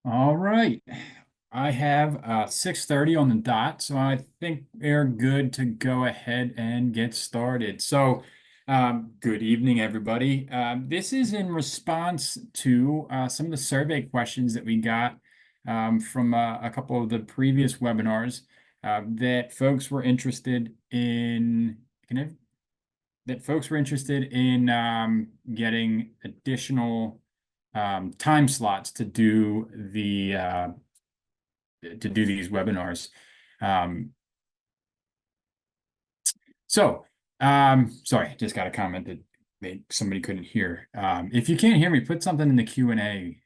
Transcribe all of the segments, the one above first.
All right. I have 6:30 on the dot, so I think we're good to go ahead and get started. Good evening, everybody. This is in response to some of the survey questions that we got from a couple of the previous webinars that folks were interested in. That folks were interested in getting additional time slots to do these webinars. Um, sorry, just got a comment that somebody couldn't hear. If you can't hear me, put something in the Q&A.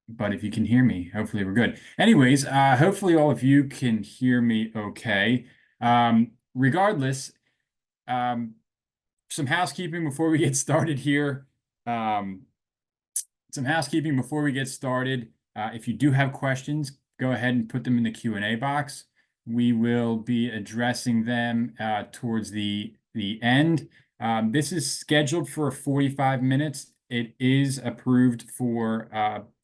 But if you can hear me, hopefully we're good. Anyways, hopefully all of you can hear me okay. Regardless, um, some housekeeping before we get started here. Some housekeeping before we get started. If you do have questions, go ahead and put them in the Q&A box. We will be addressing them towards the end. This is scheduled for 45 minutes. It is approved for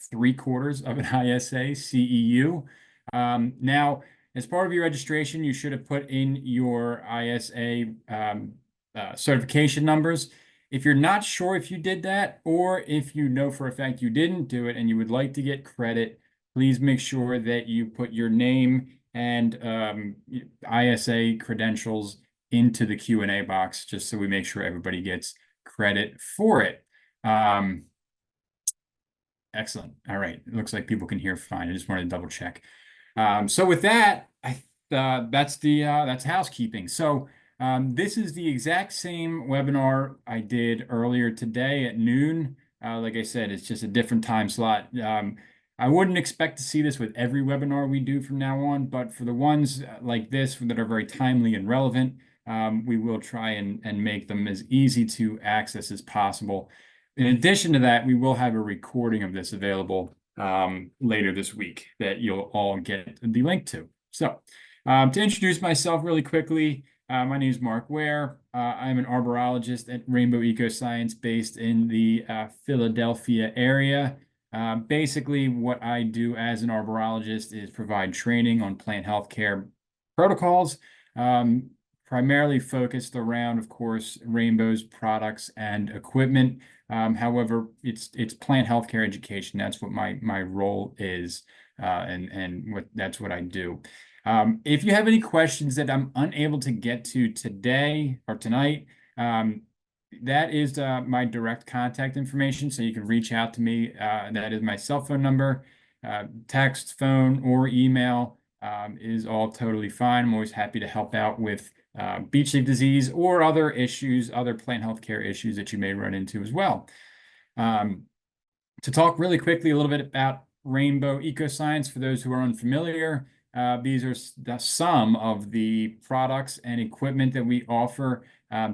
3/4 of an ISA CEU. Now, as part of your registration, you should have put in your ISA certification numbers. If you're not sure if you did that, or if you know for a fact you didn't do it and you would like to get credit, please make sure that you put your name and ISA credentials into the Q&A box, just so we make sure everybody gets credit for it. Excellent. All right. It looks like people can hear fine. I just wanted to double check. So with that, that's housekeeping. This is the exact same webinar I did earlier today at noon. Like I said, it's just a different time slot. I wouldn't expect to see this with every webinar we do from now on, but for the ones like this that are very timely and relevant, we will try and make them as easy to access as possible. In addition to that, we will have a recording of this available later this week that you'll all get the link to. To introduce myself really quickly, my name is Mark Ware. I'm an arborologist at Rainbow Ecoscience based in the Philadelphia area. Basically, what I do as an arborologist is provide training on plant healthcare protocols, primarily focused around, of course, Rainbow's products and equipment. However, it's plant healthcare education. That's what my role is, and that's what I do. If you have any questions that I'm unable to get to today or tonight, that is my direct contact information, so you can reach out to me. That is my cell phone number. Text, phone, or email is all totally fine. I'm always happy to help out with Beech Leaf Disease or other issues, other plant healthcare issues that you may run into as well. To talk really quickly a little bit about Rainbow Ecoscience, for those who are unfamiliar, these are some of the products and equipment that we offer.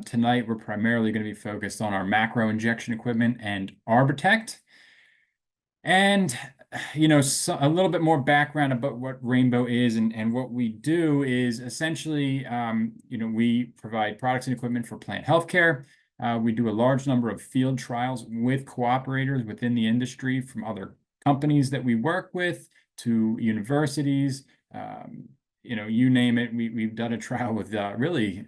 Tonight, we're primarily going to be focused on our macro injection equipment and Arbotect. And, a little bit more background about what Rainbow is and what we do is essentially, we provide products and equipment for plant healthcare. We do a large number of field trials with cooperators within the industry, from other companies that we work with to universities. You name it. We've done a trial with really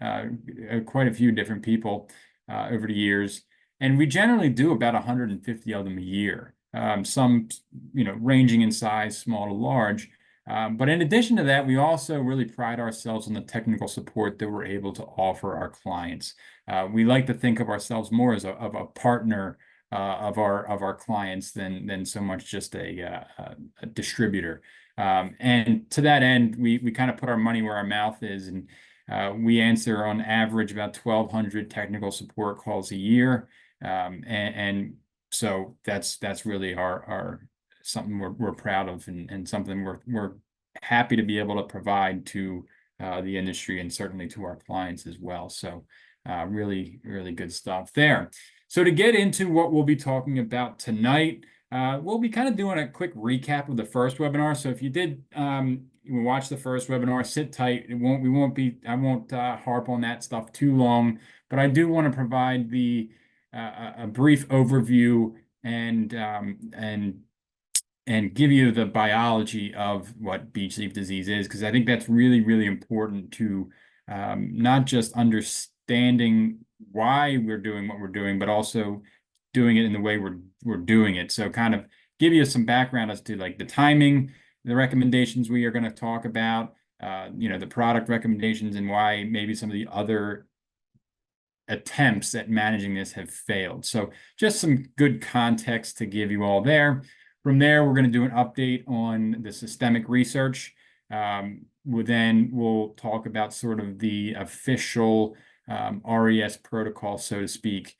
quite a few different people over the years. And we generally do about 150 of them a year. Some, ranging in size, small to large. But in addition to that, we also really pride ourselves on the technical support that we're able to offer our clients. We like to think of ourselves more as a partner of our clients than so much just a distributor. And to that end, we kind of put our money where our mouth is, and we answer on average about 1,200 technical support calls a year. And so that's really our something we're proud of, and something we're happy to be able to provide to the industry, and certainly to our clients as well. So really good stuff there. So to get into what we'll be talking about tonight, we'll be kind of doing a quick recap of the first webinar. So if you did watch the first webinar, sit tight. I won't harp on that stuff too long, but I do want to provide a brief overview and and give you the biology of what beech leaf disease is, because I think that's really, really important to not just understanding why we're doing what we're doing, but also doing it in the way we're doing it. So kind of give you some background as to like the timing, the recommendations we are going to talk about, the product recommendations, and why maybe some of the other attempts at managing this have failed. So just some good context to give you all there. From there, we're going to do an update on the systemic research. We'll talk about sort of the official RES protocol, so to speak,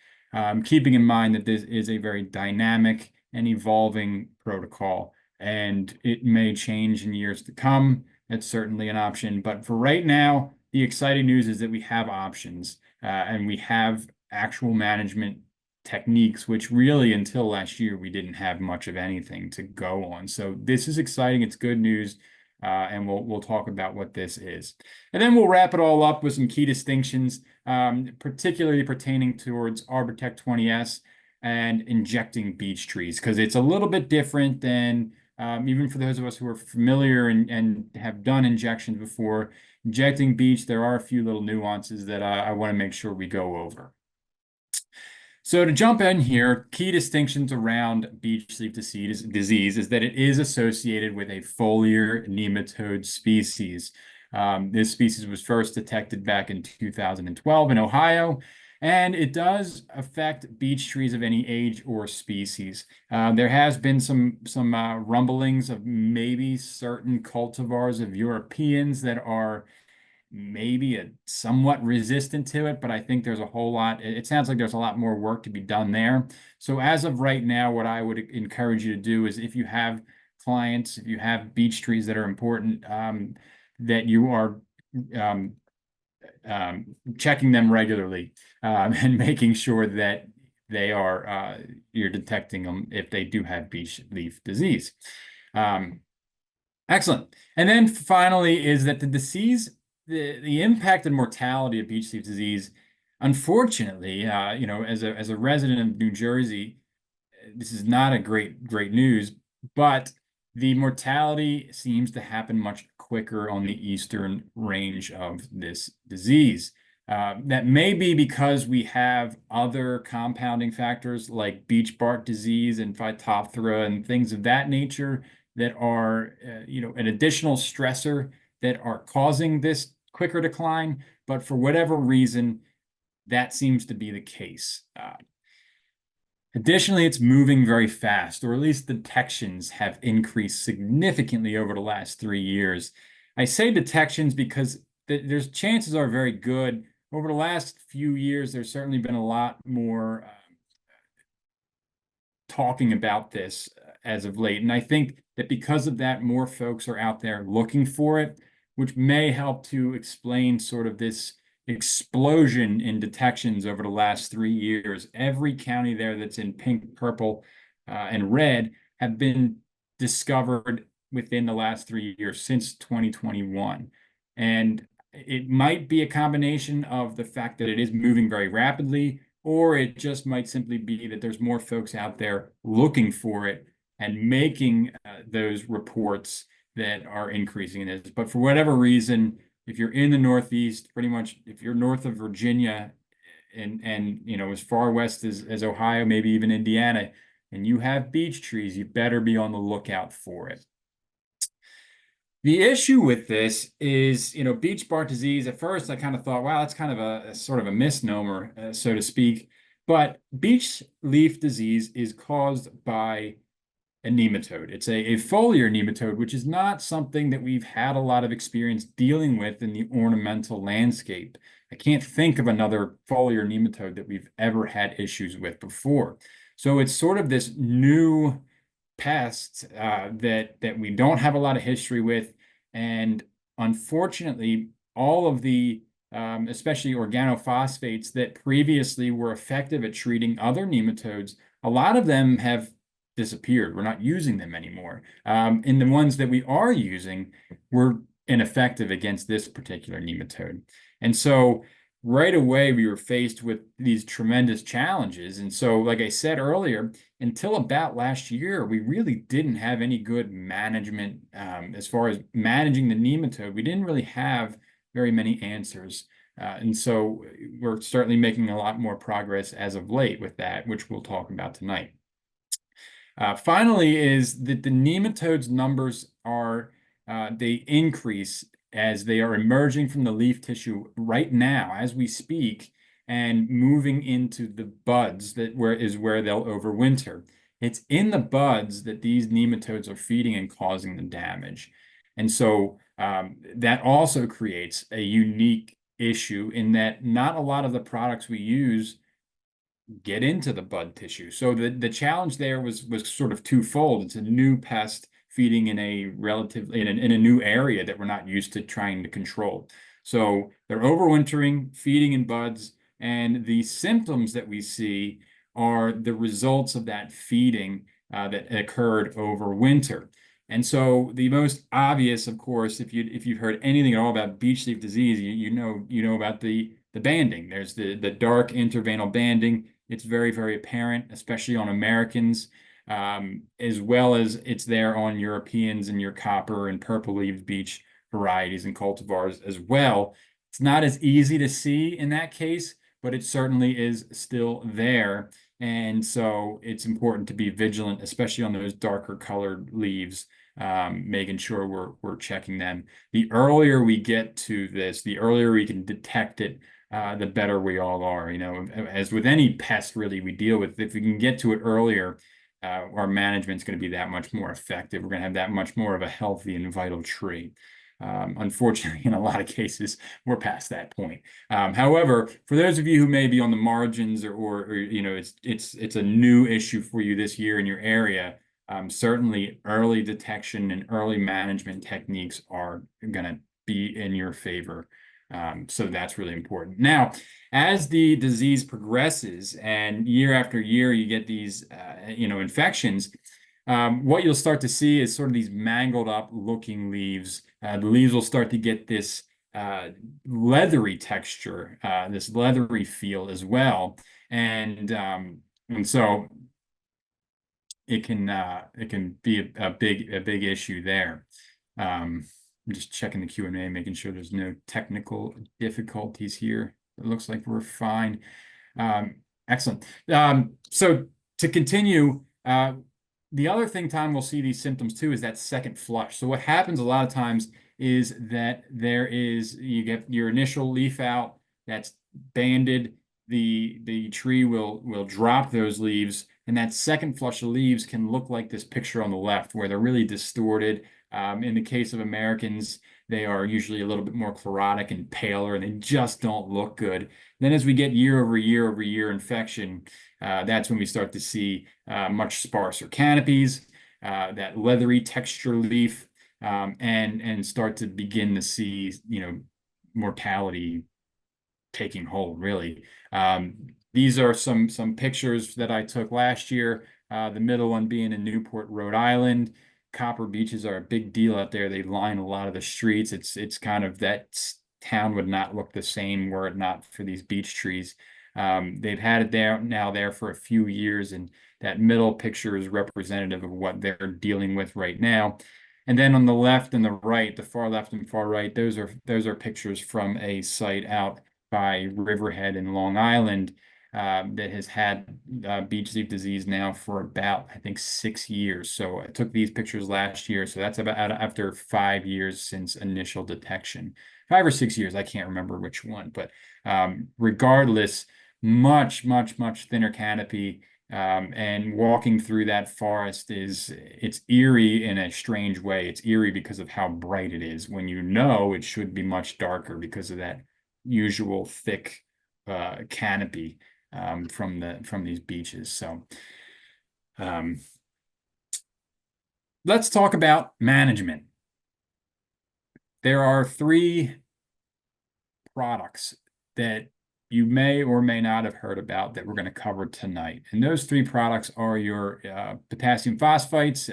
keeping in mind that this is a very dynamic and evolving protocol, and it may change in years to come. That's certainly an option. But for right now, the exciting news is that we have options, and we have actual management techniques, which really until last year, we didn't have much of anything to go on. So this is exciting. It's good news. And we'll talk about what this is. And then we'll wrap it all up with some key distinctions, particularly pertaining towards Arbotect 20S and injecting beech trees, because it's a little bit different than, even for those of us who are familiar and have done injections before, injecting beech, there are a few little nuances that I want to make sure we go over. So to jump in here, key distinctions around beech leaf disease is that it is associated with a foliar nematode species. This species was first detected back in 2012 in Ohio, and it does affect beech trees of any age or species. There has been some rumblings of maybe certain cultivars of Europeans that are maybe somewhat resistant to it, but I think there's a whole lot. It sounds like there's a lot more work to be done there. So as of right now, what I would encourage you to do is, if you have clients, if you have beech trees that are important, that you are checking them regularly, and making sure that you're detecting them if they do have beech leaf disease. Excellent. And then finally is that the disease, the impact and mortality of beech leaf disease, unfortunately, as a resident of New Jersey, this is not a great news, but the mortality seems to happen much quicker on the eastern range of this disease. That may be because we have other compounding factors like beech bark disease and Phytophthora and things of that nature that are, an additional stressor that are causing this quicker decline. But for whatever reason, that seems to be the case. Additionally, it's moving very fast, or at least detections have increased significantly over the last 3 years. I say detections because there's chances are very good. Over the last few years, there's certainly been a lot more talking about this as of late. And I think that because of that, more folks are out there looking for it, which may help to explain sort of this explosion in detections over the last 3 years. Every county there that's in pink, purple, and red have been discovered within the last 3 years since 2021. And it might be a combination of the fact that it is moving very rapidly, or it just might simply be that there's more folks out there looking for it and making those reports that are increasing in this. But for whatever reason, if you're in the Northeast, pretty much if you're north of Virginia and as far west as Ohio, maybe even Indiana, and you have beech trees, you better be on the lookout for it. The issue with this is, beech bark disease, at first I kind of thought, wow, that's kind of a sort of a misnomer, so to speak. But beech leaf disease is caused by a nematode. It's a foliar nematode, which is not something that we've had a lot of experience dealing with in the ornamental landscape. I can't think of another foliar nematode that we've ever had issues with before. So it's sort of this new pest that we don't have a lot of history with. And unfortunately, all of the especially organophosphates that previously were effective at treating other nematodes, a lot of them have disappeared. We're not using them anymore. And the ones that we are using were ineffective against this particular nematode. And so right away we were faced with these tremendous challenges. And so, like I said earlier, until about last year, we really didn't have any good management as far as managing the nematode. We didn't really have very many answers. And so we're certainly making a lot more progress as of late with that, which we'll talk about tonight. Finally, is that the nematodes numbers are they increase as they are emerging from the leaf tissue right now as we speak and moving into the buds that where they'll overwinter. It's in the buds that these nematodes are feeding and causing the damage. And so that also creates a unique issue in that not a lot of the products we use get into the bud tissue. So the challenge there was sort of twofold. It's a new pest feeding in a relatively in a new area that we're not used to trying to control. So they're overwintering, feeding in buds, and the symptoms that we see are the results of that feeding that occurred over winter. And so the most obvious, of course, if you've heard anything at all about beech leaf disease, you know about the banding. There's the dark interveinal banding. It's very, very apparent, especially on Americans, as well as it's there on Europeans and your copper and purple-leaved beech varieties and cultivars as well. It's not as easy to see in that case, but it certainly is still there. And so it's important to be vigilant, especially on those darker colored leaves, making sure we're checking them. The earlier we get to this, the earlier we can detect it, the better we all are. You know, as with any pest really we deal with, if we can get to it earlier, our management's going to be that much more effective. We're going to have that much more of a healthy and vital tree. Unfortunately, in a lot of cases, we're past that point. However, for those of you who may be on the margins or you know, it's a new issue for you this year in your area, certainly early detection and early management techniques are going to be in your favor. So that's really important. Now, as the disease progresses and year after year you get these you know, infections, what you'll start to see is sort of these mangled up looking leaves. The leaves will start to get this leathery texture, this leathery feel as well. And so it can be a big issue there. I'm just checking the Q&A, making sure there's no technical difficulties here. It looks like we're fine. Excellent. So to continue, the other thing, Tom, we'll see these symptoms too, is that second flush. So what happens a lot of times is that you get your initial leaf out that's banded, the tree will drop those leaves, and that second flush of leaves can look like this picture on the left, where they're really distorted. In the case of Americans, they are usually a little bit more chlorotic and paler, and they just don't look good. Then as we get year over year infection, that's when we start to see much sparser canopies, that leathery texture leaf, and start to begin to see, you know, mortality taking hold, really. These are some pictures that I took last year, the middle one being in Newport, Rhode Island. Copper beeches are a big deal out there. They line a lot of the streets. It's kind of that town would not look the same were it not for these beech trees. They've had it there for a few years, and that middle picture is representative of what they're dealing with right now. And then on the left and the right, the far left and far right, those are pictures from a site out by Riverhead in Long Island that has had beech leaf disease now for about, I think, 6 years. So I took these pictures last year. So that's about after 5 years since initial detection. 5 or 6 years, I can't remember which one. But regardless, much thinner canopy. And walking through that forest it's eerie in a strange way. It's eerie because of how bright it is, when you know it should be much darker because of that usual thick canopy from these beeches. So let's talk about management. There are 3 products that you may or may not have heard about that we're going to cover tonight. And those 3 products are your potassium phosphates,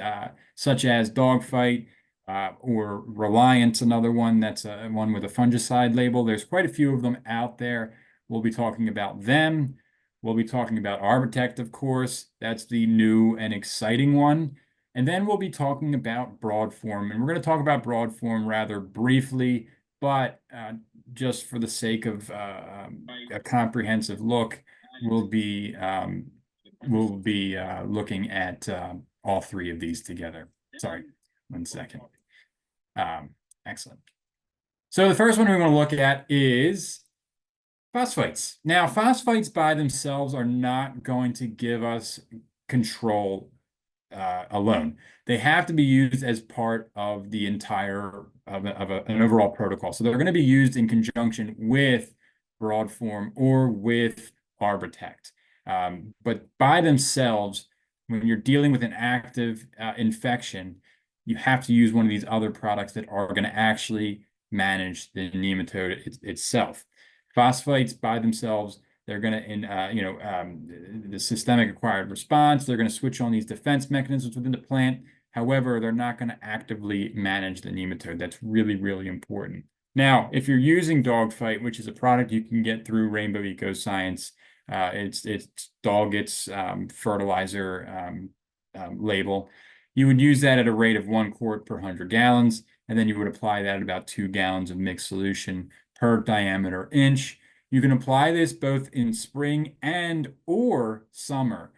such as Dogfight, or Reliant's another one that's one with a fungicide label. There's quite a few of them out there. We'll be talking about them. We'll be talking about Arbotect, of course. That's the new and exciting one. And then we'll be talking about Broadform. And we're going to talk about Broadform rather briefly, but just for the sake of a comprehensive look, we'll be looking at all three of these together. Sorry, 1 second. Excellent. So the first one we want to look at is phosphates. Now, phosphates by themselves are not going to give us control alone. They have to be used as part of the entire an overall protocol. So they're going to be used in conjunction with Broadform or with Arbotect. But by themselves, when you're dealing with an active infection, you have to use one of these other products that are going to actually manage the nematode itself. Phosphates by themselves, they're going to, the systemic acquired response, they're going to switch on these defense mechanisms within the plant. However, they're not going to actively manage the nematode. That's really, really important. Now, if you're using Dogfight, which is a product you can get through Rainbow Ecoscience, it's Doggett's fertilizer label. You would use that at a rate of 1 quart per 100 gallons, and then you would apply that at about 2 gallons of mixed solution per diameter inch. You can apply this both in spring and or summer.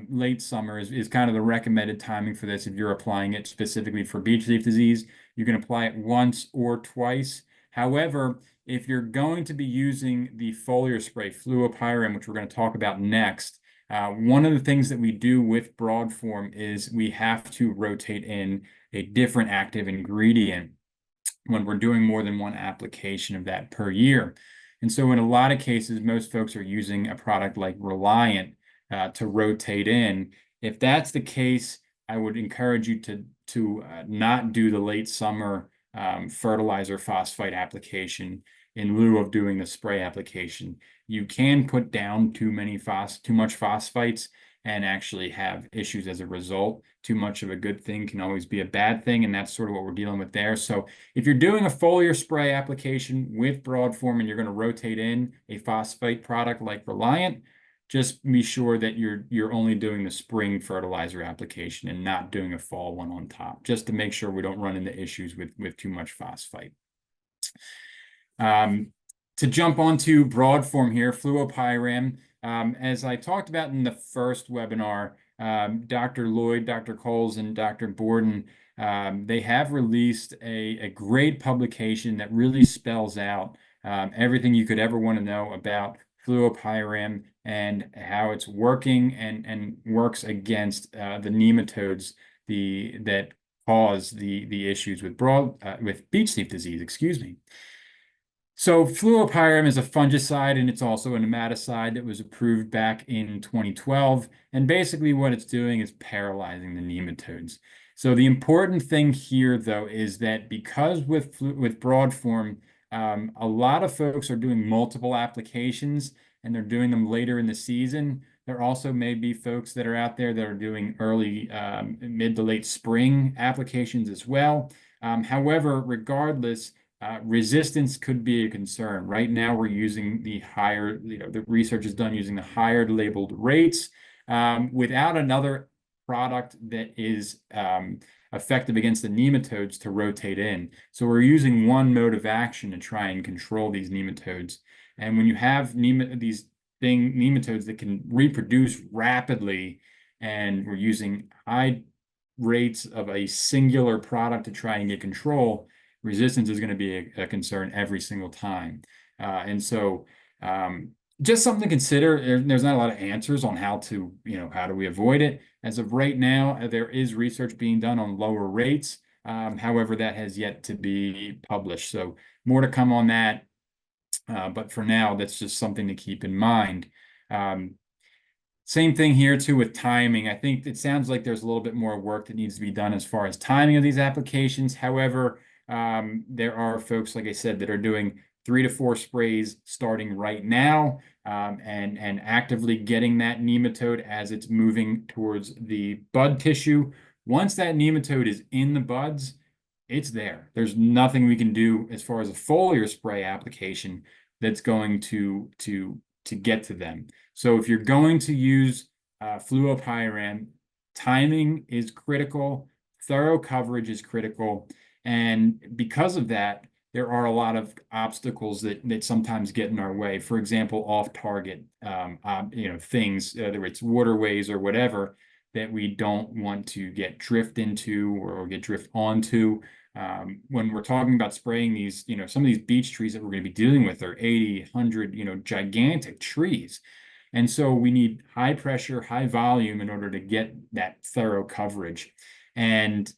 Late summer is kind of the recommended timing for this if you're applying it specifically for beech leaf disease. You can apply it once or twice. However, if you're going to be using the foliar spray, fluopyram, which we're going to talk about next, one of the things that we do with Broadform is we have to rotate in a different active ingredient when we're doing more than one application of that per year. And so in a lot of cases, most folks are using a product like Reliant to rotate in. If that's the case, I would encourage you to not do the late summer fertilizer phosphite application in lieu of doing the spray application. You can put down too much phosphates and actually have issues as a result. Too much of a good thing can always be a bad thing, and that's sort of what we're dealing with there. So if you're doing a foliar spray application with Broadform and you're going to rotate in a phosphate product like Reliant, just be sure that you're only doing the spring fertilizer application and not doing a fall one on top, just to make sure we don't run into issues with too much phosphate. To jump onto Broadform here, fluopyram, as I talked about in the first webinar, Dr. Lloyd, Dr. Coles, and Dr. Borden, they have released a great publication that really spells out everything you could ever want to know about fluopyram and how it's working and works against the nematodes that cause the issues with beech leaf disease, excuse me. So fluopyram is a fungicide, and it's also a nematicide that was approved back in 2012. And basically what it's doing is paralyzing the nematodes. So the important thing here, though, is that because with Broadform, a lot of folks are doing multiple applications, and they're doing them later in the season. There also may be folks that are out there that are doing early, mid to late spring applications as well. However, regardless, resistance could be a concern. Right now, we're using the higher, the research is done using the higher labeled rates without another product that is effective against the nematodes to rotate in. So we're using one mode of action to try and control these nematodes. And when you have nematodes that can reproduce rapidly, and we're using high rates of a singular product to try and get control, resistance is going to be a concern every single time. And so just something to consider. There's not a lot of answers on how do we avoid it. As of right now, there is research being done on lower rates. However, that has yet to be published. So more to come on that. But for now, that's just something to keep in mind. Same thing here too with timing. I think it sounds like there's a little bit more work that needs to be done as far as timing of these applications. However, there are folks, like I said, that are doing 3 to 4 sprays starting right now and actively getting that nematode as it's moving towards the bud tissue. Once that nematode is in the buds, it's there. There's nothing we can do as far as a foliar spray application that's going to get to them. So if you're going to use fluopyran, timing is critical, thorough coverage is critical, and because of that, there are a lot of obstacles that sometimes get in our way. For example, off-target, things, whether it's waterways or whatever, that we don't want to get drift into or get drift onto. When we're talking about spraying these, some of these beech trees that we're going to be dealing with are 80, 100, gigantic trees. And so we need high pressure, high volume in order to get that thorough coverage. And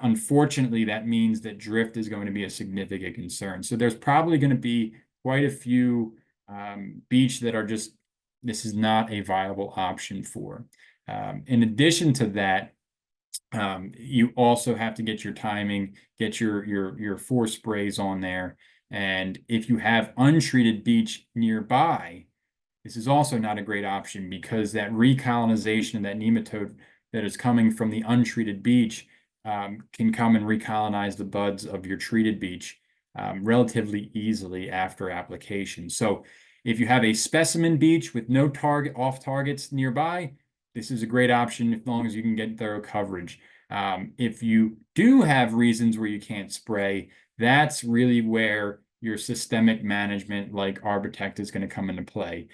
unfortunately, that means that drift is going to be a significant concern. So there's probably going to be quite a few beech that are just, this is not a viable option for. In addition to that, you also have to get your timing, get your 4 sprays on there. And if you have untreated beech nearby, this is also not a great option because that recolonization of that nematode that is coming from the untreated beech can come and recolonize the buds of your treated beech relatively easily after application. So if you have a specimen beech with no off targets nearby, this is a great option as long as you can get thorough coverage. If you do have reasons where you can't spray, that's really where your systemic management like Arbotect is going to come into play.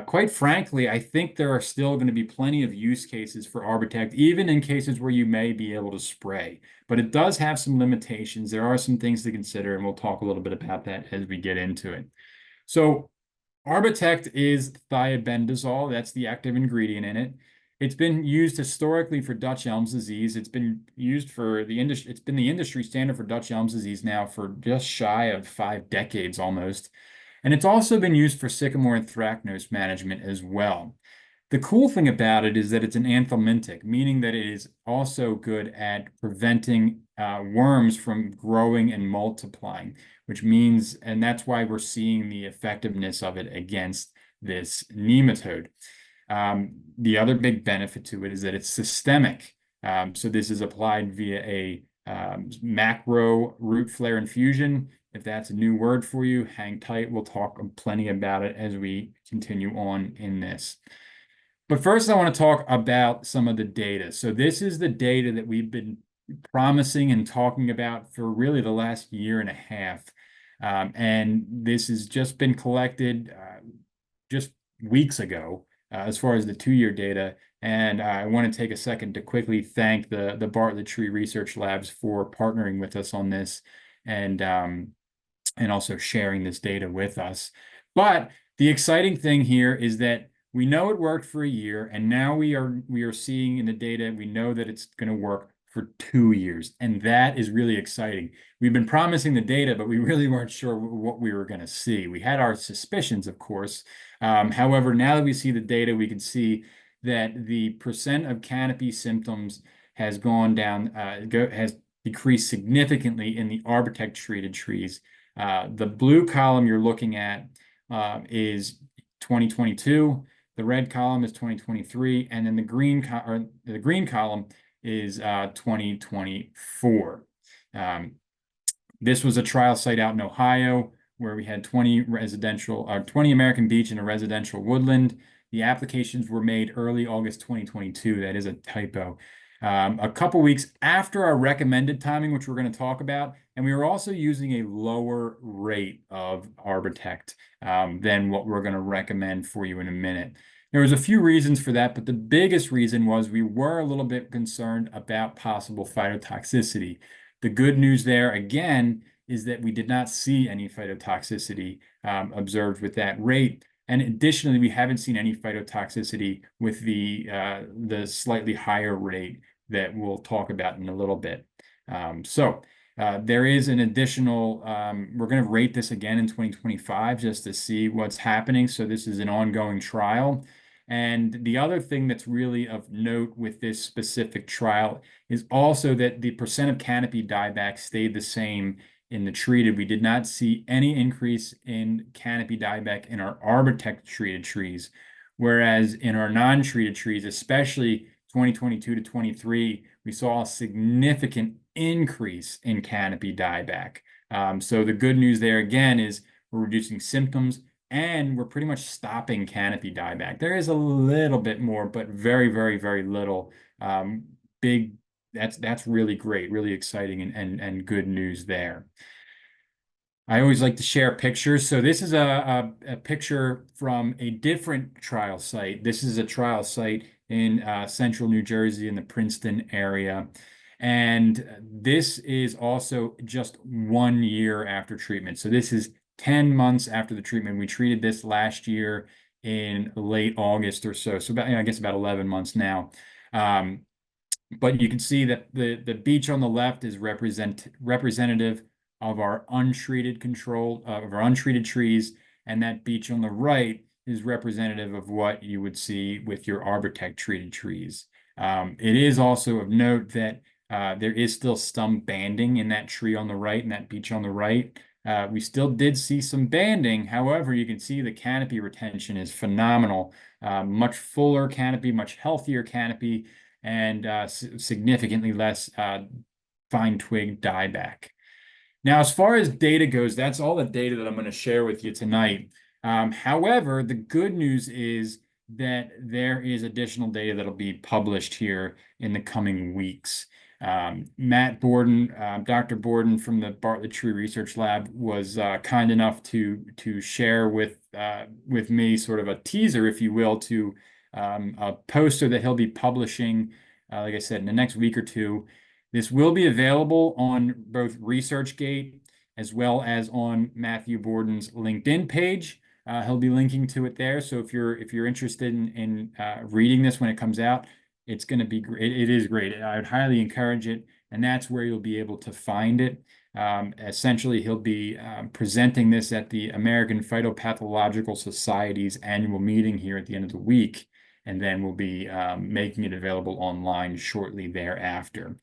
Quite frankly, I think there are still going to be plenty of use cases for Arbotect, even in cases where you may be able to spray. But it does have some limitations. There are some things to consider, and we'll talk a little bit about that as we get into it. So Arbotect is thiabendazole. That's the active ingredient in it. It's been used historically for Dutch elm disease. It's been used for the industry. It's been the industry standard for Dutch elm disease now for just shy of 5 decades almost. And it's also been used for sycamore anthracnose management as well. The cool thing about it is that it's an anthelmintic, meaning that it is also good at preventing worms from growing and multiplying, which means, and that's why we're seeing the effectiveness of it against this nematode. The other big benefit to it is that it's systemic. So this is applied via a macro root flare infusion. If that's a new word for you, hang tight. We'll talk plenty about it as we continue on in this. But first, I want to talk about some of the data. So this is the data that we've been promising and talking about for really the last year and a half. And this has just been collected just weeks ago as far as the 2-year data. And I want to take a second to quickly thank the Bartlett Tree Research Labs for partnering with us on this and also sharing this data with us. But the exciting thing here is that we know it worked for a year, and now we are seeing in the data, we know that it's going to work for 2 years, and that is really exciting. We've been promising the data, but we really weren't sure what we were going to see. We had our suspicions, of course. However, now that we see the data, we can see that the percent of canopy symptoms has gone down, has decreased significantly in the Arbotect treated trees. The blue column you're looking at is 2022. The red column is 2023, and then the green column is 2024. This was a trial site out in Ohio where we had 20 American beech in a residential woodland. The applications were made early August 2022. That is a typo. A couple weeks after our recommended timing, which we're going to talk about, and we were also using a lower rate of Arbotect than what we're going to recommend for you in a minute. There was a few reasons for that, but the biggest reason was we were a little bit concerned about possible phytotoxicity. The good news there, again, is that we did not see any phytotoxicity observed with that rate. And additionally, we haven't seen any phytotoxicity with the slightly higher rate that we'll talk about in a little bit. There is an additional, we're going to rate this again in 2025 just to see what's happening. So this is an ongoing trial. And the other thing that's really of note with this specific trial is also that the percent of canopy dieback stayed the same in the treated. We did not see any increase in canopy dieback in our Arbotect treated trees, whereas in our non-treated trees, especially 2022 to 23, we saw a significant increase in canopy dieback. So the good news there again is we're reducing symptoms and we're pretty much stopping canopy dieback. There is a little bit more, but very, very, very little. Big. That's really great, really exciting and good news there. I always like to share pictures. So this is a picture from a different trial site. This is a trial site in central New Jersey in the Princeton area. And this is also just 1 year after treatment. So this is 10 months after the treatment. We treated this last year in late August or so. So about, I guess about 11 months now. But you can see that the beech on the left is representative of our untreated trees, and that beech on the right is representative of what you would see with your Arbotect treated trees. It is also of note that there is still some banding in that tree on the right and that beech on the right. We still did see some banding. However, you can see the canopy retention is phenomenal. Much fuller canopy, much healthier canopy, and significantly less fine twig dieback. Now, as far as data goes, that's all the data that I'm going to share with you tonight. However, the good news is that there is additional data that'll be published here in the coming weeks. Matt Borden, Dr. Borden from the Bartlett Tree Research Lab was kind enough to share with me sort of a teaser, if you will, to a poster that he'll be publishing, like I said, in the next week or two. This will be available on both ResearchGate as well as on Matthew Borden's LinkedIn page. He'll be linking to it there. So if you're interested in reading this when it comes out, it's going to be great. It is great. I would highly encourage it, and that's where you'll be able to find it. Essentially, he'll be presenting this at the American Phytopathological Society's annual meeting here at the end of the week, and then we'll be making it available online shortly thereafter.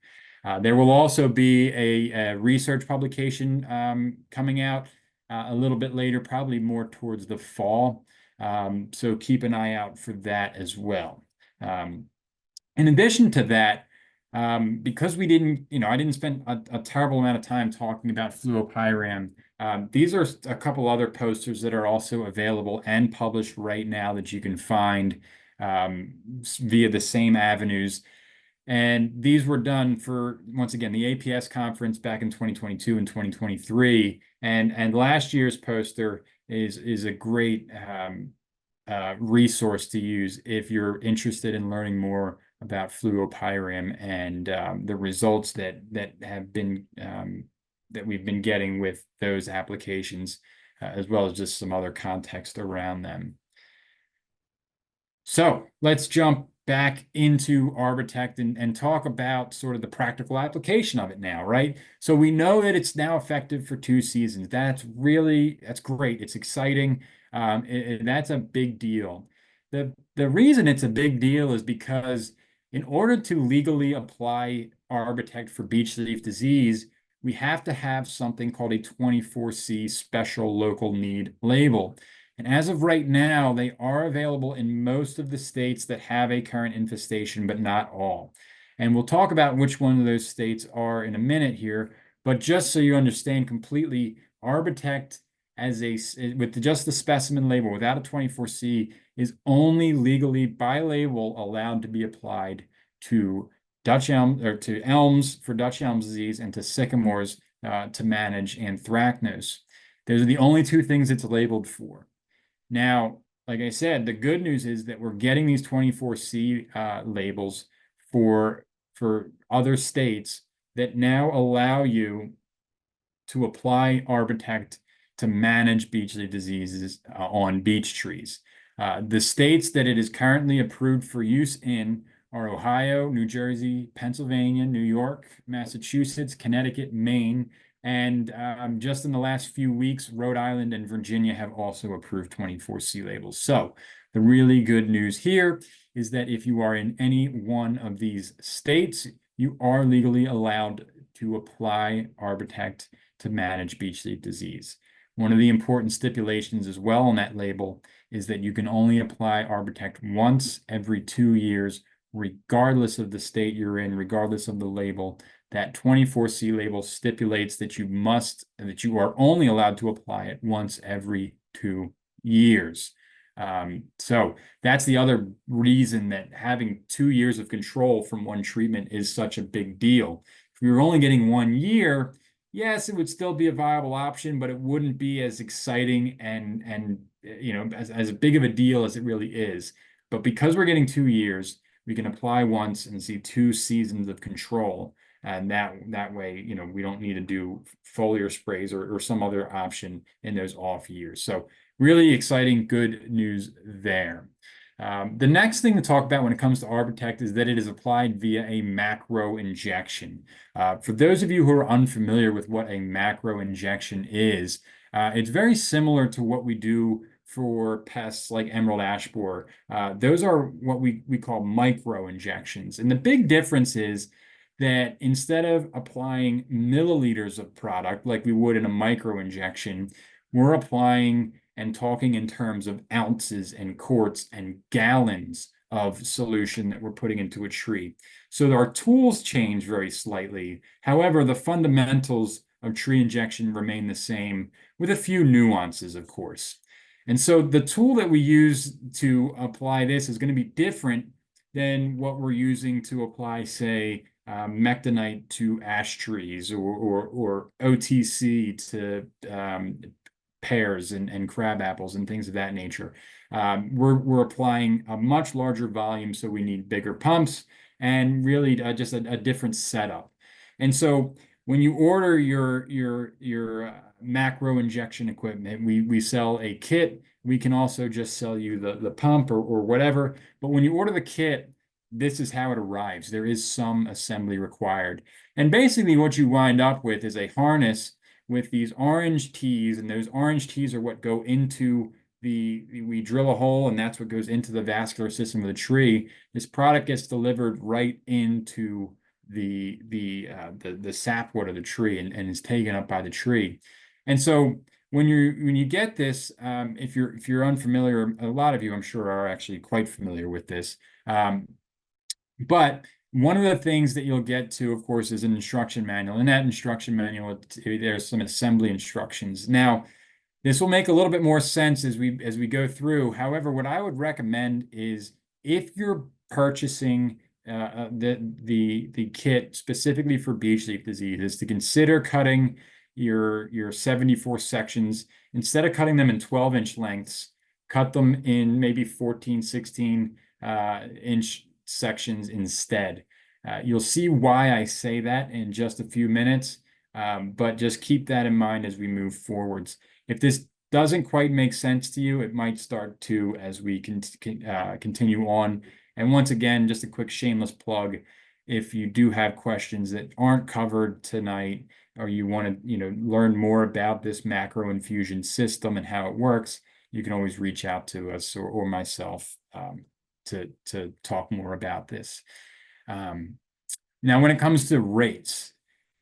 There will also be a research publication coming out a little bit later, probably more towards the fall. So keep an eye out for that as well. In addition to that, because we didn't, I didn't spend a terrible amount of time talking about fluopyram. These are a couple other posters that are also available and published right now that you can find via the same avenues. And these were done for, once again, the APS conference back in 2022 and 2023. And last year's poster is a great resource to use if you're interested in learning more about fluopyram and the results that have been that we've been getting with those applications, as well as just some other context around them. So let's jump back into Arbotect and talk about sort of the practical application of it now, right? So we know that it's now effective for 2 seasons. That's great. It's exciting. That's a big deal. The reason it's a big deal is because in order to legally apply Arbotect for Beech Leaf Disease, we have to have something called a 24C special local need label. And as of right now, they are available in most of the states that have a current infestation, but not all. And we'll talk about which one of those states are in a minute here. But just so you understand completely, Arbotect with just the specimen label without a 24C is only legally by label allowed to be applied to Dutch elm or to elms for Dutch elm disease and to sycamores to manage anthracnose. Those are the only 2 things it's labeled for. Now, like I said, the good news is that we're getting these 24C labels for other states that now allow you to apply Arbotect to manage beech leaf diseases on beech trees. The states that it is currently approved for use in are Ohio, New Jersey, Pennsylvania, New York, Massachusetts, Connecticut, Maine, and just in the last few weeks, Rhode Island and Virginia have also approved 24C labels. So the really good news here is that if you are in any one of these states, you are legally allowed to apply Arbotect to manage beech leaf disease. One of the important stipulations as well on that label is that you can only apply Arbotect once every 2 years regardless of the state you're in, regardless of the label. That 24C label stipulates that you are only allowed to apply it once every 2 years. So that's the other reason that having 2 years of control from one treatment is such a big deal. If we were only getting 1 year, yes, it would still be a viable option, but it wouldn't be as exciting and as big of a deal as it really is. But because we're getting 2 years, we can apply once and see 2 seasons of control. And that way, we don't need to do foliar sprays or some other option in those off years. So really exciting, good news there. The next thing to talk about when it comes to Arbotect is that it is applied via a macro injection. For those of you who are unfamiliar with what a macro injection is, it's very similar to what we do for pests like emerald ash borer. Those are what we call micro injections. And the big difference is that instead of applying milliliters of product like we would in a micro injection, we're applying and talking in terms of ounces and quarts and gallons of solution that we're putting into a tree. So our tools change very slightly. However, the fundamentals of tree injection remain the same with a few nuances, of course. And so the tool that we use to apply this is going to be different than what we're using to apply, say, mectonite to ash trees or OTC to pears and crab apples and things of that nature. We're applying a much larger volume, so we need bigger pumps and really just a different setup. And so when you order your macro injection equipment, we sell a kit. We can also just sell you the pump or whatever. But when you order the kit, this is how it arrives. There is some assembly required. And basically what you wind up with is a harness with these orange tees, and those orange tees are what go into we drill a hole, and that's what goes into the vascular system of the tree. This product gets delivered right into the sapwood of the tree and is taken up by the tree. And so when you get this, if you're unfamiliar, a lot of you I'm sure are actually quite familiar with this. But one of the things that you'll get to, of course, is an instruction manual. In that instruction manual, there's some assembly instructions. Now, this will make a little bit more sense as we go through. However, what I would recommend is if you're purchasing the kit specifically for beech leaf disease, is to consider cutting your 74 sections. Instead of cutting them in 12-inch lengths, cut them in maybe 14, 16-inch sections instead. You'll see why I say that in just a few minutes, but just keep that in mind as we move forwards. If this doesn't quite make sense to you, it might start to as we continue on. And once again, just a quick shameless plug. If you do have questions that aren't covered tonight, or you want to learn more about this macro-infusion system and how it works, you can always reach out to us or myself to talk more about this. Now, when it comes to rates,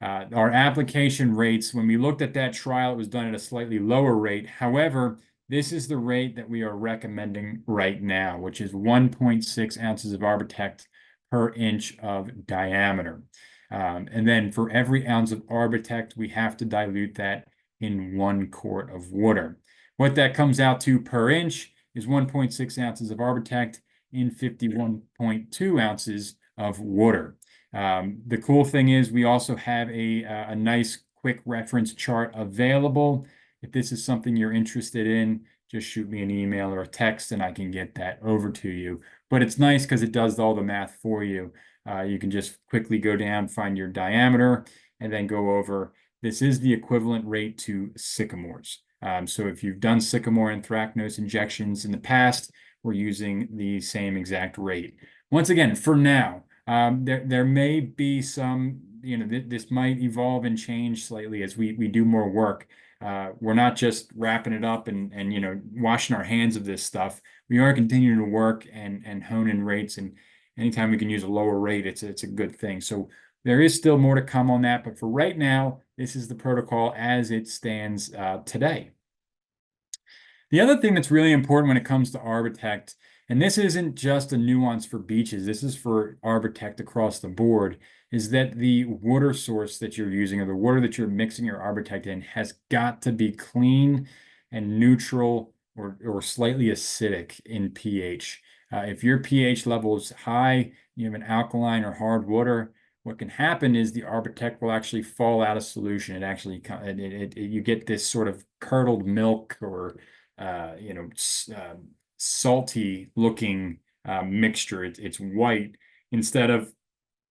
our application rates, when we looked at that trial, it was done at a slightly lower rate. However, this is the rate that we are recommending right now, which is 1.6 ounces of Arbotect per inch of diameter. And then for every ounce of Arbotect, we have to dilute that in 1 quart of water. What that comes out to per inch is 1.6 ounces of Arbotect in 51.2 ounces of water. The cool thing is we also have a nice quick reference chart available. If this is something you're interested in, just shoot me an email or a text and I can get that over to you. But it's nice because it does all the math for you. You can just quickly go down, find your diameter, and then go over. This is the equivalent rate to sycamores. So if you've done sycamore anthracnose injections in the past, we're using the same exact rate. Once again, for now, there may be some, this might evolve and change slightly as we do more work. We're not just wrapping it up and washing our hands of this stuff. We are continuing to work and hone in rates, and anytime we can use a lower rate, it's a good thing. So there is still more to come on that, but for right now, this is the protocol as it stands today. The other thing that's really important when it comes to Arbotect and this isn't just a nuance for beaches, this is for Arbotect across the board, is that the water source that you're using or the water that you're mixing your Arbotect in has got to be clean and neutral or slightly acidic in pH. If your pH level is high, you have an alkaline or hard water, what can happen is the Arbotect will actually fall out of solution. It actually you get this sort of curdled milk or salty looking mixture. It's white instead of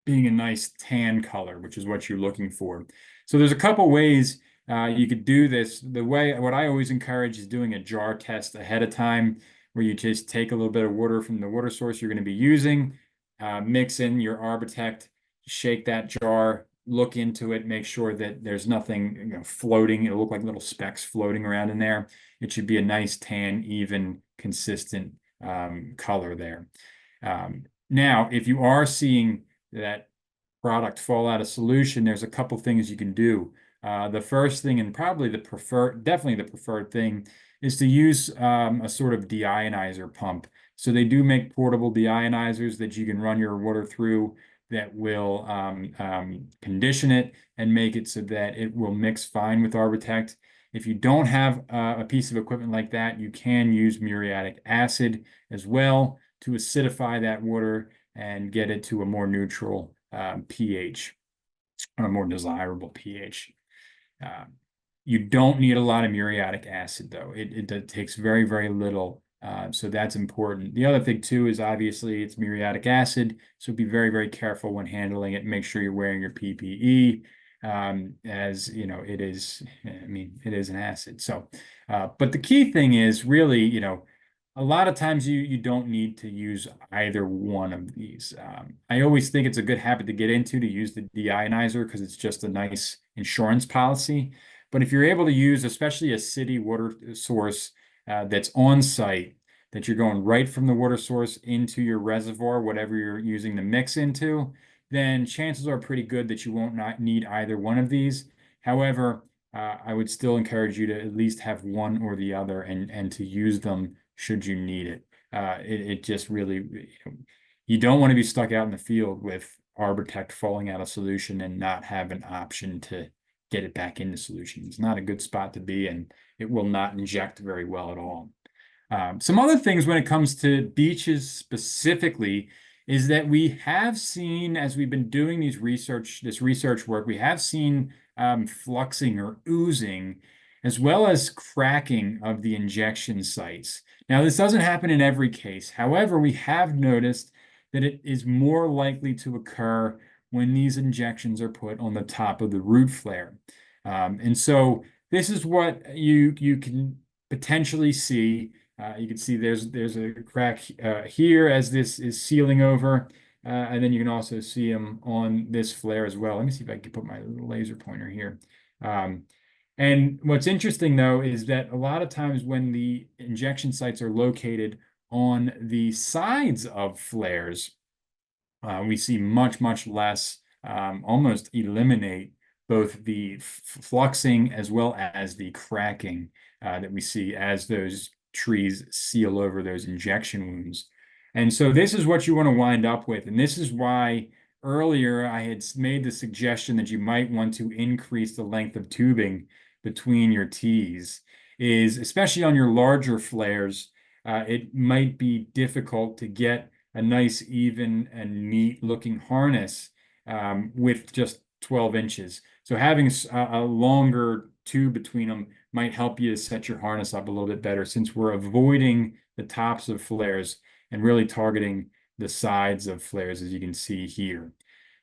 being a nice tan color, which is what you're looking for. So there's a couple ways you could do this. What I always encourage is doing a jar test ahead of time, where you just take a little bit of water from the water source you're going to be using, mix in your Arbotect, shake that jar, look into it, make sure that there's nothing floating. It'll look like little specks floating around in there. It should be a nice tan, even, consistent color there. Now, if you are seeing that product fall out of solution, there's a couple things you can do. The first thing, and probably definitely the preferred thing, is to use a sort of deionizer pump. So they do make portable deionizers that you can run your water through that will condition it and make it so that it will mix fine with Arbotect. If you don't have a piece of equipment like that, you can use muriatic acid as well to acidify that water and get it to a more neutral pH, or a more desirable pH. You don't need a lot of muriatic acid, though. It takes very, very little, so that's important. The other thing, too, is obviously it's muriatic acid, so be very, very careful when handling it. Make sure you're wearing your PPE, as you know, it is an acid. So, but the key thing is really, a lot of times you don't need to use either one of these. I always think it's a good habit to get into to use the deionizer because it's just a nice insurance policy. But if you're able to use, especially a city water source that's on site, that you're going right from the water source into your reservoir, whatever you're using the mix into, then chances are pretty good that you won't not need either one of these. However, I would still encourage you to at least have one or the other and to use them should you need it. It just really, you don't want to be stuck out in the field with Arbotect falling out of solution and not have an option to get it back into solution. It's not a good spot to be, and it will not inject very well at all. Some other things when it comes to beaches specifically is that we have seen, as we've been doing this research work, we have seen fluxing or oozing, as well as cracking of the injection sites. Now, this doesn't happen in every case. However, we have noticed that it is more likely to occur when these injections are put on the top of the root flare. And so this is what you can potentially see. You can see there's a crack here as this is sealing over, and then you can also see them on this flare as well. Let me see if I can put my little laser pointer here. And what's interesting, though, is that a lot of times when the injection sites are located on the sides of flares, we see much, much less, almost eliminate both the fluxing as well as the cracking that we see as those trees seal over those injection wounds. And so this is what you want to wind up with. And this is why earlier I had made the suggestion that you might want to increase the length of tubing between your tees, is especially on your larger flares, it might be difficult to get a nice, even and neat looking harness with just 12 inches. So having a longer tube between them might help you to set your harness up a little bit better, since we're avoiding the tops of flares and really targeting the sides of flares, as you can see here.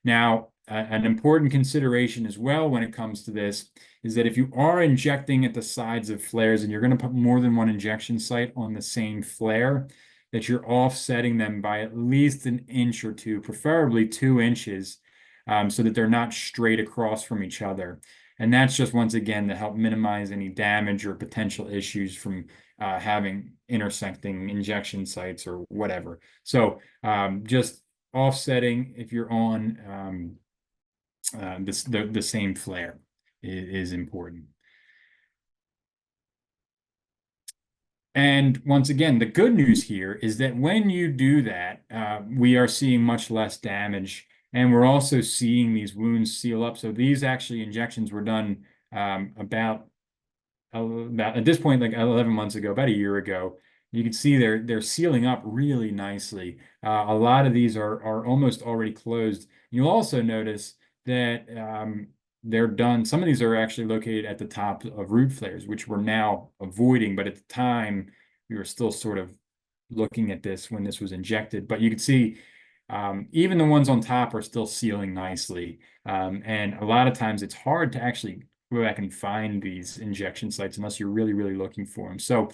Now, an important consideration as well when it comes to this is that if you are injecting at the sides of flares and you're going to put more than one injection site on the same flare, that you're offsetting them by at least an inch or two, preferably 2 inches, so that they're not straight across from each other. And that's just, once again, to help minimize any damage or potential issues from having intersecting injection sites or whatever. So just offsetting if you're on the same flare is important. And once again, the good news here is that when you do that, we are seeing much less damage, and we're also seeing these wounds seal up. So these actually injections were done about at this point, like 11 months ago, about a year ago. You can see they're sealing up really nicely. A lot of these are almost already closed. You'll also notice that they're done. Some of these are actually located at the top of root flares, which we're now avoiding. But at the time, we were still sort of looking at this when this was injected. But you can see even the ones on top are still sealing nicely. And a lot of times it's hard to actually go back and find these injection sites unless you're really, really looking for them. So,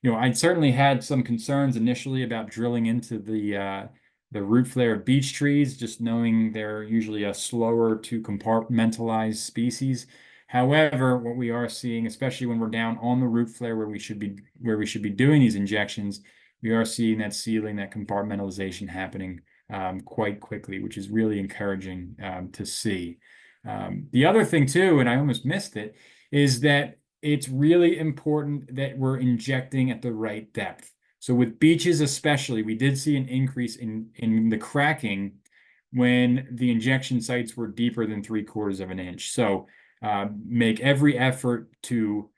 I certainly had some concerns initially about drilling into the root flare of beech trees, just knowing they're usually a slower to compartmentalize species. However, what we are seeing, especially when we're down on the root flare where we should be doing these injections, we are seeing that sealing, that compartmentalization happening quite quickly, which is really encouraging to see. The other thing too, and I almost missed it, is that it's really important that we're injecting at the right depth. So with beeches especially, we did see an increase in the cracking when the injection sites were deeper than 3/4 of an inch. So make every effort to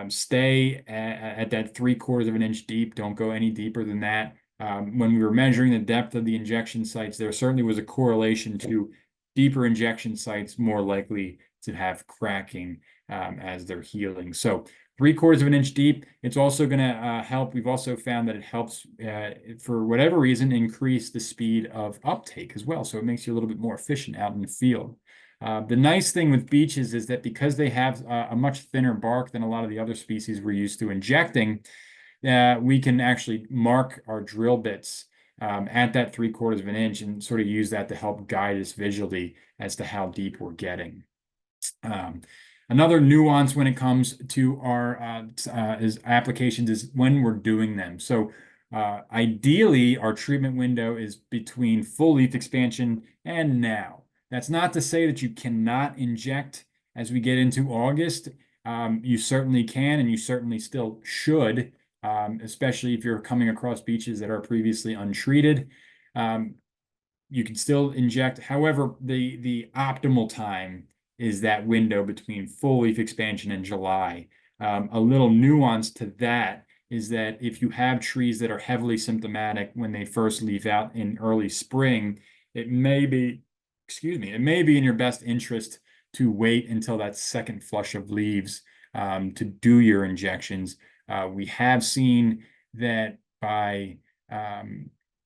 stay at that 3/4 of an inch deep. Don't go any deeper than that. When we were measuring the depth of the injection sites, there certainly was a correlation to deeper injection sites more likely to have cracking as they're healing. So 3/4 of an inch deep, it's also going to help. We've also found that it helps, for whatever reason, increase the speed of uptake as well. So it makes you a little bit more efficient out in the field. The nice thing with beeches is that because they have a much thinner bark than a lot of the other species we're used to injecting, we can actually mark our drill bits at that 3/4 of an inch and sort of use that to help guide us visually as to how deep we're getting. Another nuance when it comes to our applications is when we're doing them. So ideally, our treatment window is between full leaf expansion and now. That's not to say that you cannot inject as we get into August. You certainly can, and you certainly still should, especially if you're coming across beeches that are previously untreated. You can still inject. However, the optimal time is that window between full leaf expansion and July. A little nuance to that is that if you have trees that are heavily symptomatic when they first leaf out in early spring, it may be in your best interest to wait until that second flush of leaves to do your injections. We have seen that by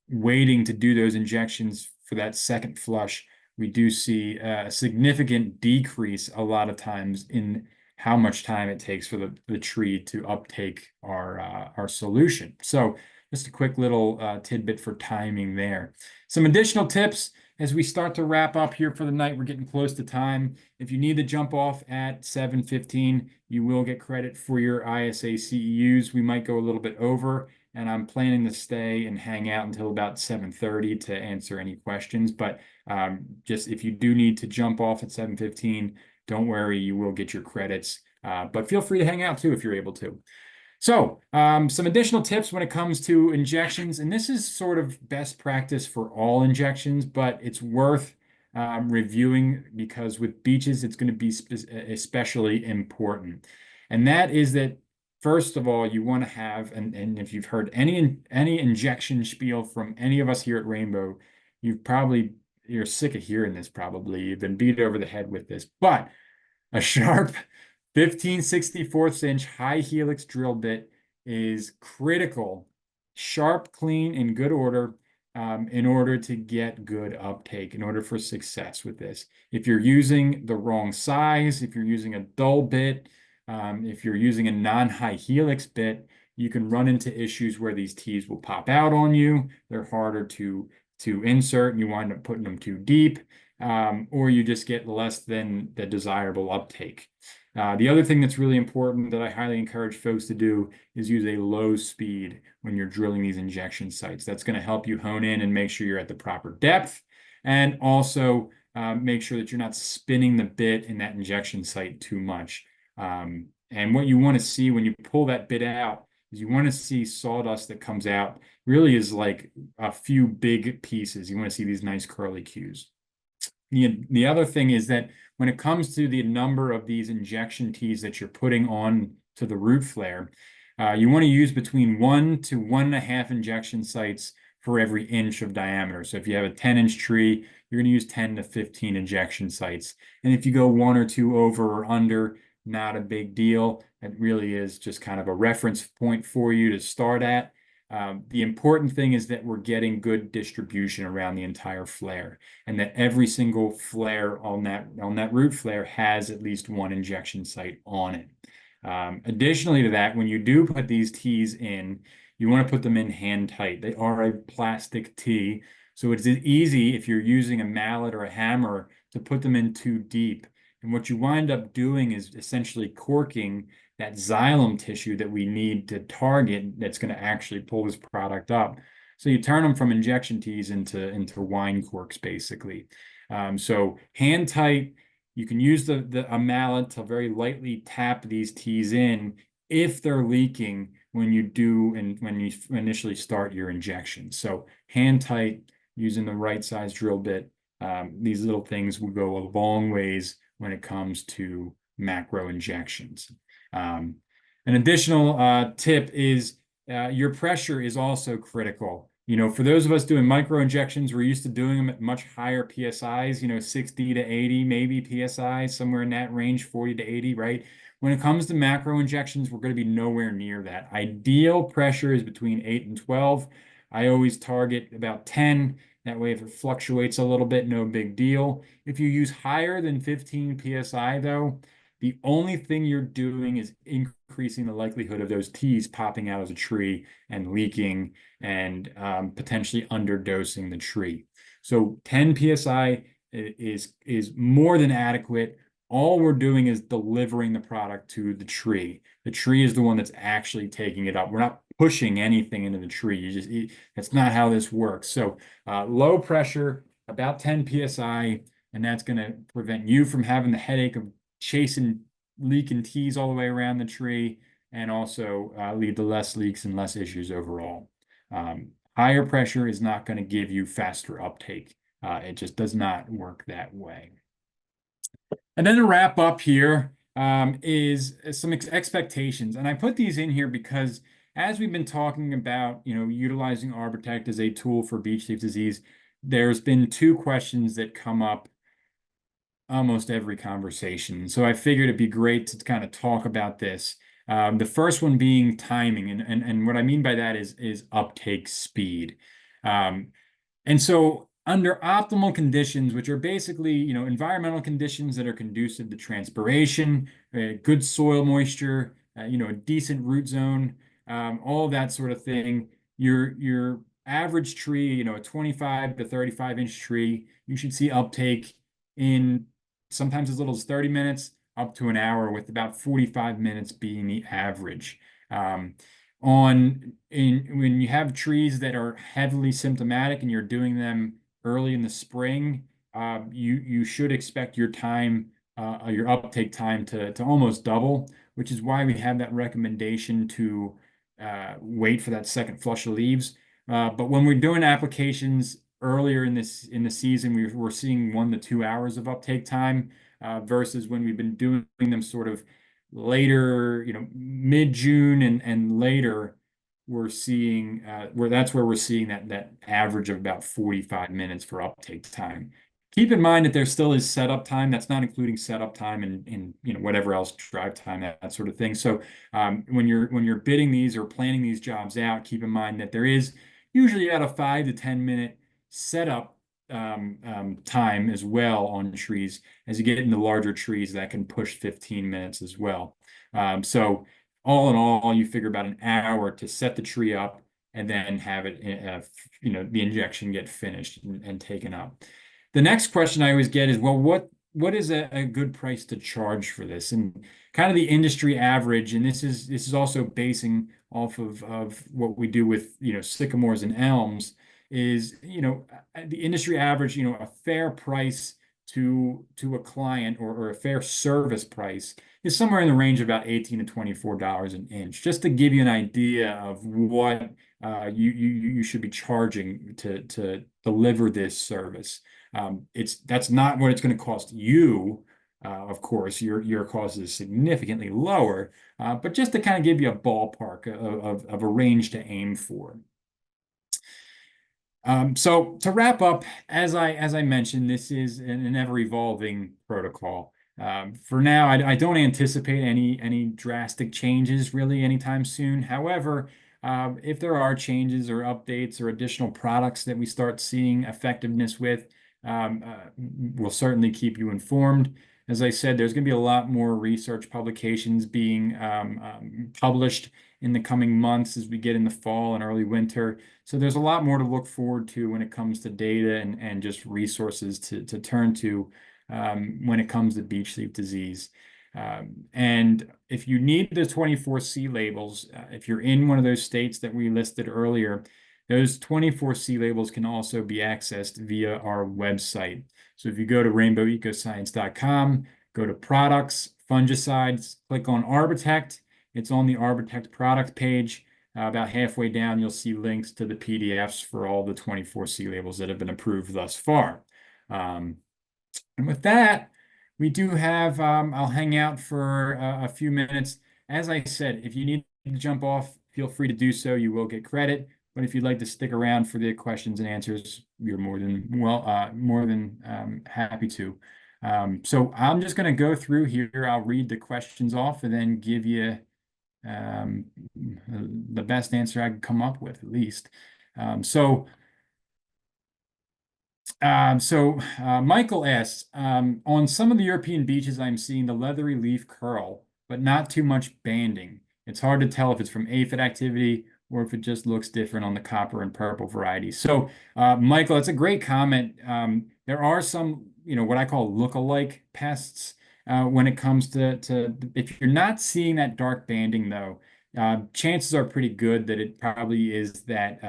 waiting to do those injections for that second flush, we do see a significant decrease a lot of times in how much time it takes for the tree to uptake our solution. So just a quick little tidbit for timing there. Some additional tips as we start to wrap up here for the night. We're getting close to time. If you need to jump off at 7:15, you will get credit for your ISA CEUs. We might go a little bit over, and I'm planning to stay and hang out until about 7:30 to answer any questions. But just if you do need to jump off at 7:15, don't worry, you will get your credits. But feel free to hang out too if you're able to. So some additional tips when it comes to injections, and this is sort of best practice for all injections, but it's worth reviewing because with beeches, it's going to be especially important. And that is that, first of all, you want to have, and if you've heard any injection spiel from any of us here at Rainbow, you're sick of hearing this probably. You've been beat over the head with this, but a sharp 15/64 inch high helix drill bit is critical. Sharp, clean, in good order in order to get good uptake, in order for success with this. If you're using the wrong size, if you're using a dull bit, if you're using a non-high helix bit, you can run into issues where these tees will pop out on you. They're harder to insert and you wind up putting them too deep, or you just get less than the desirable uptake. The other thing that's really important that I highly encourage folks to do is use a low speed when you're drilling these injection sites. That's going to help you hone in and make sure you're at the proper depth, and also make sure that you're not spinning the bit in that injection site too much. And what you want to see when you pull that bit out is you want to see sawdust that comes out really is like a few big pieces. You want to see these nice curly cues. The other thing is that when it comes to the number of these injection teas that you're putting on to the root flare, you want to use between 1 to 1.5 injection sites for every inch of diameter. So if you have a 10-inch tree, you're going to use 10 to 15 injection sites. And if you go 1 or 2 over or under, not a big deal. It really is just kind of a reference point for you to start at. The important thing is that we're getting good distribution around the entire flare, and that every single flare on that root flare has at least one injection site on it. Additionally to that, when you do put these teas in, you want to put them in hand tight. They are a plastic tea, so it's easy if you're using a mallet or a hammer to put them in too deep. And what you wind up doing is essentially corking that xylem tissue that we need to target that's going to actually pull this product up. So you turn them from injection teas into wine corks, basically. So hand tight, you can use a mallet to very lightly tap these teas in if they're leaking when you initially start your injection. So hand tight, using the right size drill bit. These little things will go a long ways when it comes to macro injections. An additional tip is your pressure is also critical. For those of us doing micro injections, we're used to doing them at much higher PSIs, 60 to 80, maybe PSI, somewhere in that range, 40 to 80, right? When it comes to macro injections, we're going to be nowhere near that. Ideal pressure is between 8 and 12. I always target about 10. That way, if it fluctuates a little bit, no big deal. If you use higher than 15 PSI, though, the only thing you're doing is increasing the likelihood of those teas popping out of the tree and leaking and potentially underdosing the tree. So 10 PSI is more than adequate. All we're doing is delivering the product to the tree. The tree is the one that's actually taking it up. We're not pushing anything into the tree. That's not how this works. So low pressure, about 10 PSI, and that's going to prevent you from having the headache of chasing leaking teas all the way around the tree, and also lead to less leaks and less issues overall. Higher pressure is not going to give you faster uptake. It just does not work that way. And then to wrap up here is some expectations. And I put these in here because as we've been talking about, utilizing Arbotect as a tool for beech leaf disease, there's been 2 questions that come up almost every conversation. So I figured it'd be great to kind of talk about this. The first one being timing, and what I mean by that is uptake speed. And so under optimal conditions, which are basically, environmental conditions that are conducive to transpiration, good soil moisture, a decent root zone, all that sort of thing, your average tree, a 25 to 35 inch tree, you should see uptake in sometimes as little as 30 minutes up to an hour, with about 45 minutes being the average. When you have trees that are heavily symptomatic and you're doing them early in the spring, you should expect your uptake time to almost double, which is why we have that recommendation to wait for that second flush of leaves. But when we're doing applications earlier in the season, we're seeing 1 to 2 hours of uptake time, versus when we've been doing them sort of later, mid-June and later, we're seeing that's where we're seeing that average of about 45 minutes for uptake time. Keep in mind that there still is setup time. That's not including setup time and whatever else, drive time, that sort of thing. So when you're bidding these or planning these jobs out, keep in mind that there is usually about a 5 to 10 minute setup time as well on trees. As you get into larger trees, that can push 15 minutes as well. So all in all, you figure about an hour to set the tree up and then have it, the injection get finished and taken up. The next question I always get is, well, what is a good price to charge for this? And kind of the industry average, and this is also basing off of what we do with sycamores and elms, is the industry average, a fair price to a client, or a fair service price, is somewhere in the range of about $18 to $24 an inch, just to give you an idea of what you should be charging to deliver this service. That's not what it's going to cost you. Of course, your cost is significantly lower, but just to kind of give you a ballpark of a range to aim for. So to wrap up, as I mentioned, this is an ever-evolving protocol. For now, I don't anticipate any drastic changes really anytime soon. However, if there are changes or updates or additional products that we start seeing effectiveness with, we'll certainly keep you informed. As I said, there's going to be a lot more research publications being published in the coming months as we get in the fall and early winter. So there's a lot more to look forward to when it comes to data and just resources to turn to when it comes to beech leaf disease. And if you need the 24C labels, if you're in one of those states that we listed earlier, those 24C labels can also be accessed via our website. So if you go to rainbowecoscience.com, go to products, fungicides, click on Arbotect. It's on the Arbotect product page. About halfway down, you'll see links to the PDFs for all the 24C labels that have been approved thus far. And with that, we do have, I'll hang out for a few minutes. As I said, if you need to jump off, feel free to do so. You will get credit. But if you'd like to stick around for the questions and answers, you're more than happy to. So I'm just going to go through here. I'll read the questions off and then give you the best answer I can come up with, at least. Michael asks, on some of the European beeches, I'm seeing the leathery leaf curl, but not too much banding. It's hard to tell if it's from aphid activity or if it just looks different on the copper and purple varieties. So, Michael, that's a great comment. There are some, what I call look-alike pests when it comes to if you're not seeing that dark banding, though, chances are pretty good that it probably is that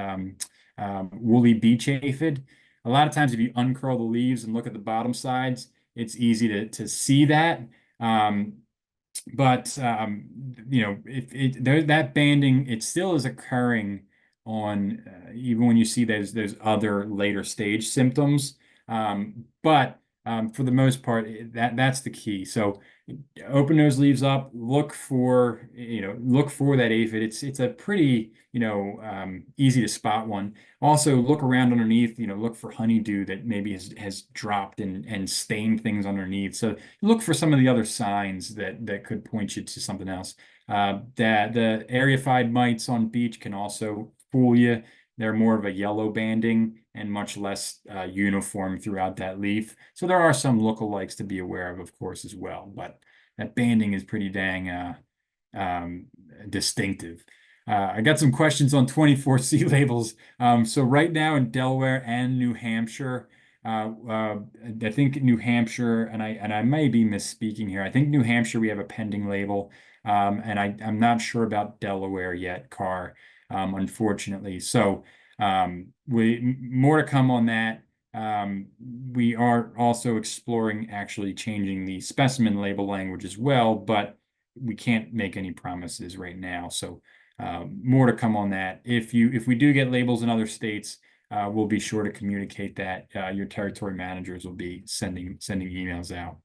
woolly beech aphid. A lot of times, if you uncurl the leaves and look at the bottom sides, it's easy to see that. But if that banding, it still is occurring on even when you see those other later stage symptoms. But for the most part, that's the key. So open those leaves up, look for that aphid. It's a pretty easy to spot one. Also look around underneath, look for honeydew that maybe has dropped and stained things underneath. So look for some of the other signs that could point you to something else. That the eriophyte mites on beech can also fool you. They're more of a yellow banding and much less uniform throughout that leaf. So there are some lookalikes to be aware of course, as well. But that banding is pretty dang distinctive. I got some questions on 24C labels. So right now in Delaware and New Hampshire, I think New Hampshire, and I may be misspeaking here. I think New Hampshire we have a pending label, and I'm not sure about Delaware yet, Carr, unfortunately. So more to come on that. We are also exploring actually changing the specimen label language as well, but we can't make any promises right now. So more to come on that. If we do get labels in other states, we'll be sure to communicate that. Your territory managers will be sending emails out.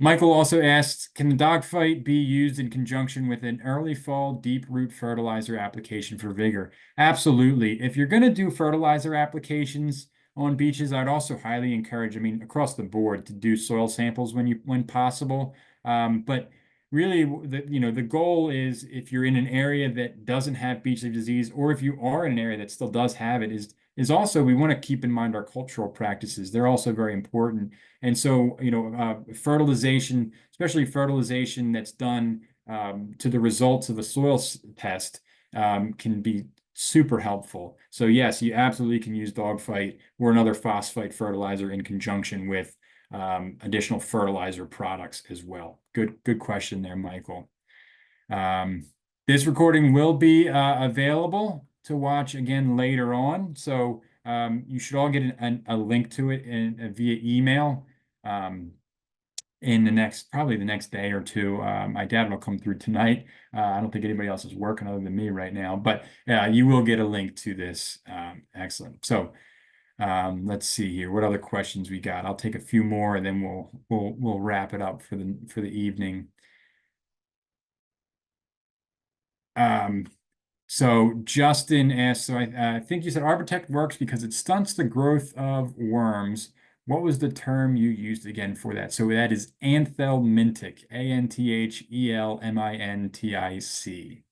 Michael also asks, can the dogfight be used in conjunction with an early fall deep root fertilizer application for vigor? Absolutely. If you're going to do fertilizer applications on beeches, I'd also highly encourage, across the board, to do soil samples when possible. But really, the goal is, if you're in an area that doesn't have beech leaf disease, or if you are in an area that still does have it, is also we want to keep in mind our cultural practices. They're also very important. And so, fertilization, especially fertilization that's done to the results of a soil test, can be super helpful. So yes, you absolutely can use dogfight or another phosphite fertilizer in conjunction with additional fertilizer products as well. Good question there, Michael. This recording will be available to watch again later on. So you should all get a link to it via email. In probably the next day or two. I doubt it'll come through tonight. I don't think anybody else is working other than me right now, but you will get a link to this. Excellent. So let's see here. What other questions we got? I'll take a few more and then we'll wrap it up for the evening. So Justin asked, so I think you said Arbotect works because it stunts the growth of worms. What was the term you used again for that? So that is anthelmintic, Anthelmintic.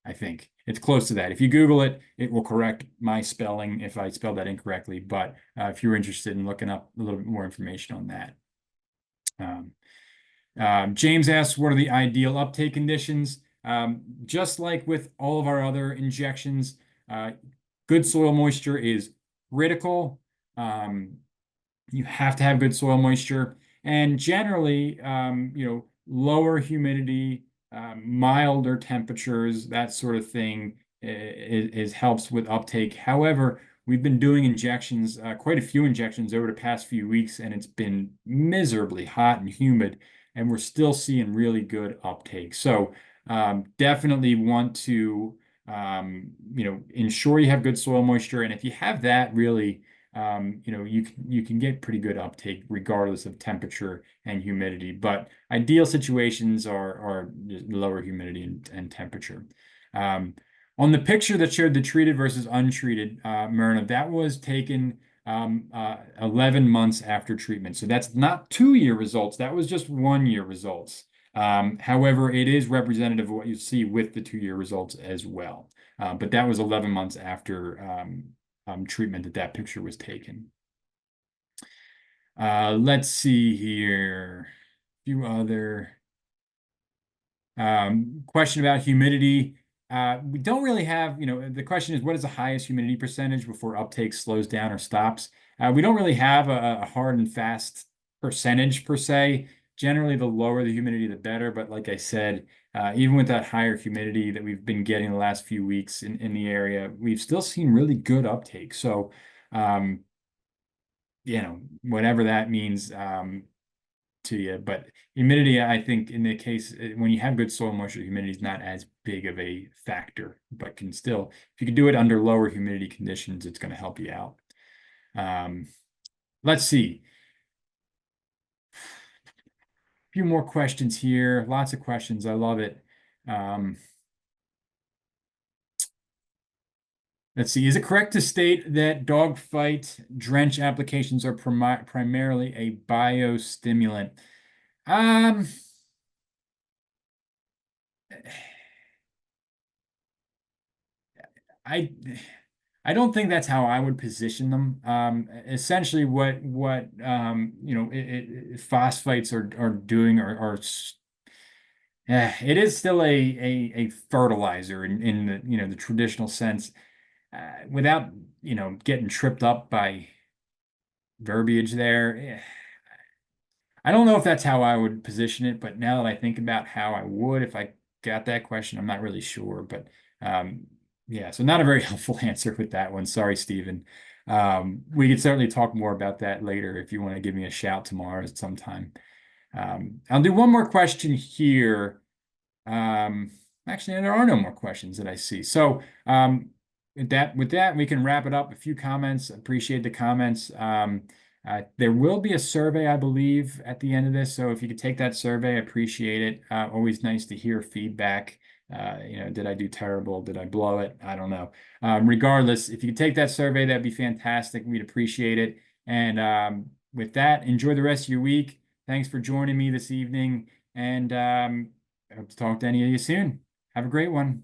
I think it's close to that. If you Google it, it will correct my spelling if I spelled that incorrectly. But if you're interested in looking up a little bit more information on that. James asks, what are the ideal uptake conditions? Just like with all of our other injections, good soil moisture is critical. You have to have good soil moisture, and generally, lower humidity, milder temperatures, that sort of thing helps with uptake. However, we've been doing injections, quite a few injections over the past few weeks, and it's been miserably hot and humid, and we're still seeing really good uptake. So definitely want to ensure you have good soil moisture, and if you have that, really you can get pretty good uptake regardless of temperature and humidity. But ideal situations are lower humidity and temperature. On the picture that showed the treated versus untreated, Myrna, that was taken 11 months after treatment. So that's not 2-year results. That was just 1-year results. However, it is representative of what you see with the 2-year results as well. But that was 11 months after treatment that picture was taken. Let's see here. A few other question about humidity. We don't really have, the question is, what is the highest humidity percentage before uptake slows down or stops? We don't really have a hard and fast percentage per se. Generally, the lower the humidity, the better. But like I said, even with that higher humidity that we've been getting the last few weeks in the area, we've still seen really good uptake. So, whatever that means to you. But humidity, I think in the case, when you have good soil moisture, humidity is not as big of a factor, but can still, if you can do it under lower humidity conditions, it's going to help you out. Let's see. Few more questions here. Lots of questions. I love it. Let's see. Is it correct to state that dogfight drench applications are primarily a biostimulant? I don't think that's how I would position them. Essentially, what phosphates are doing it is still a fertilizer in the traditional sense, without getting tripped up by verbiage there. I don't know if that's how I would position it, but now that I think about how I would if I got that question, I'm not really sure. But yeah, so not a very helpful answer with that one. Sorry, Stephen. We could certainly talk more about that later if you want to give me a shout tomorrow at some time. I'll do one more question here. Actually, there are no more questions that I see. So with that, we can wrap it up. A few comments. Appreciate the comments. There will be a survey, I believe, at the end of this. So if you could take that survey, I appreciate it. Always nice to hear feedback. Did I do terrible? Did I blow it? I don't know. Regardless, if you could take that survey, that'd be fantastic. We'd appreciate it. And with that, enjoy the rest of your week. Thanks for joining me this evening. And I hope to talk to any of you soon. Have a great one.